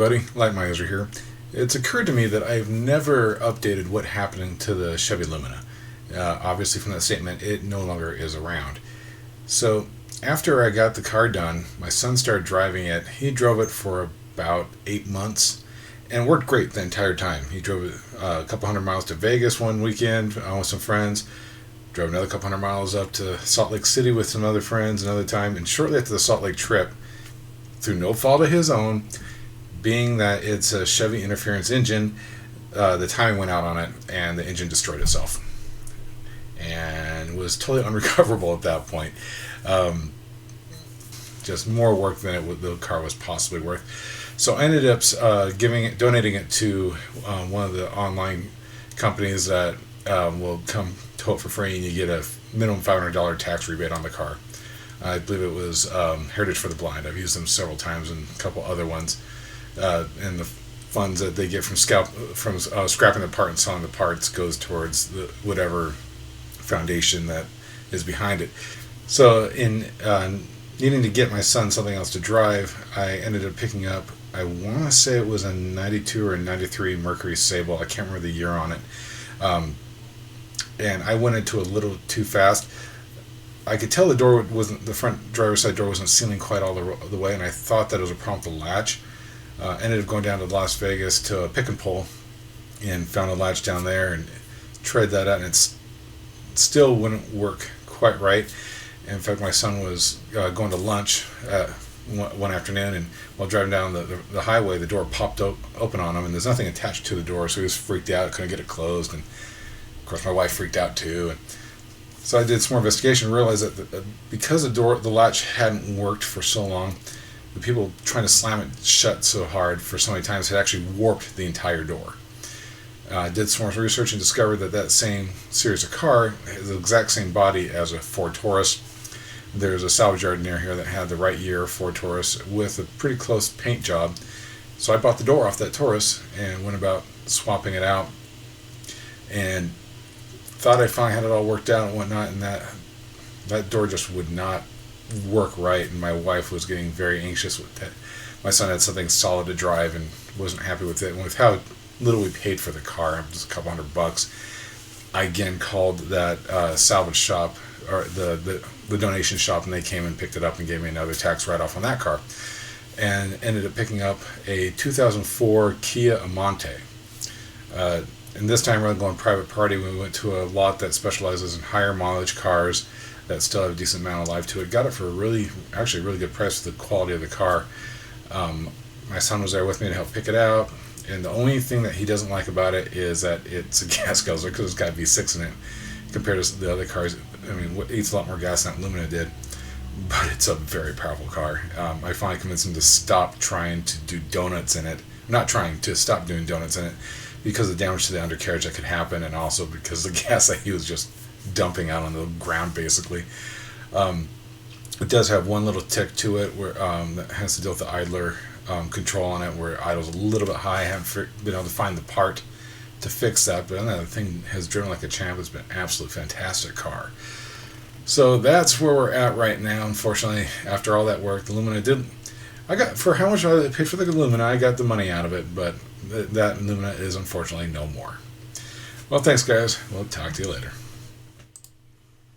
everybody, Lightmiser here. It's occurred to me that I've never updated what happened to the Chevy Lumina. Obviously from that statement, it no longer is around. So after I got the car done, my son started driving it. He drove it for about 8 months and worked great the entire time. He drove it a couple hundred miles to Vegas one weekend with some friends, drove another couple hundred miles up to Salt Lake City with some other friends another time, and shortly after the Salt Lake trip, through no fault of his own, being that it's a Chevy interference engine, the timing went out on it and the engine destroyed itself and was totally unrecoverable at that point. Just more work than the car was possibly worth. So I ended up donating it to one of the online companies that will come tow it for free, and you get a minimum $500 tax rebate on the car. I believe it was Heritage for the Blind. I've used them several times and a couple other ones. And the funds that they get from scrapping the part and selling the parts goes towards whatever foundation that is behind it. So in needing to get my son something else to drive, I ended up picking up, I want to say it was a 92 or a 93 Mercury Sable. I can't remember the year on it. And I went into a little too fast. I could tell the front driver's side door wasn't sealing quite all the way, and I thought that it was a problem with the latch. Ended up going down to Las Vegas to a pick and pull and found a latch down there and tried that out, and it still wouldn't work quite right. In fact, my son was going to lunch one afternoon, and while driving down the highway, the door popped open on him, and there's nothing attached to the door, so he was freaked out, couldn't get it closed, and of course my wife freaked out too. And so I did some more investigation and realized that because the latch hadn't worked for so long, the people trying to slam it shut so hard for so many times had actually warped the entire door. I did some more research and discovered that same series of car has the exact same body as a Ford Taurus. There's a salvage yard near here that had the right year Ford Taurus with a pretty close paint job. So I bought the door off that Taurus and went about swapping it out, and thought I finally had it all worked out and whatnot, and that door just would not work right, and my wife was getting very anxious with that. My son had something solid to drive and wasn't happy with it, and with how little we paid for the car, just a couple $100, I again called that salvage shop, or the donation shop, and they came and picked it up and gave me another tax write-off on that car, and ended up picking up a 2004 Kia Amante. And this time, rather than going private party, we went to a lot that specializes in higher mileage cars that still have a decent amount of life to it. Got it for a really good price for the quality of the car. My son was there with me to help pick it out, and the only thing that he doesn't like about it is that it's a gas guzzler because it's got V6 in it compared to the other cars. I mean, it eats a lot more gas than that Lumina did, but it's a very powerful car. I finally convinced him to stop trying to do donuts in it. Stop doing donuts in it because of the damage to the undercarriage that could happen, and also because the gas that he was just dumping out on the ground, basically. It does have one little tick to it where that has to deal with the idler control on it, where it idles a little bit high. I haven't been able to find the part to fix that, but the thing has driven like a champ. It's been an absolute fantastic car. So that's where we're at right now. Unfortunately, after all that work, the Lumina for how much I paid for the Lumina, I got the money out of it, but that Lumina is unfortunately no more. Well, thanks guys. We'll talk to you later.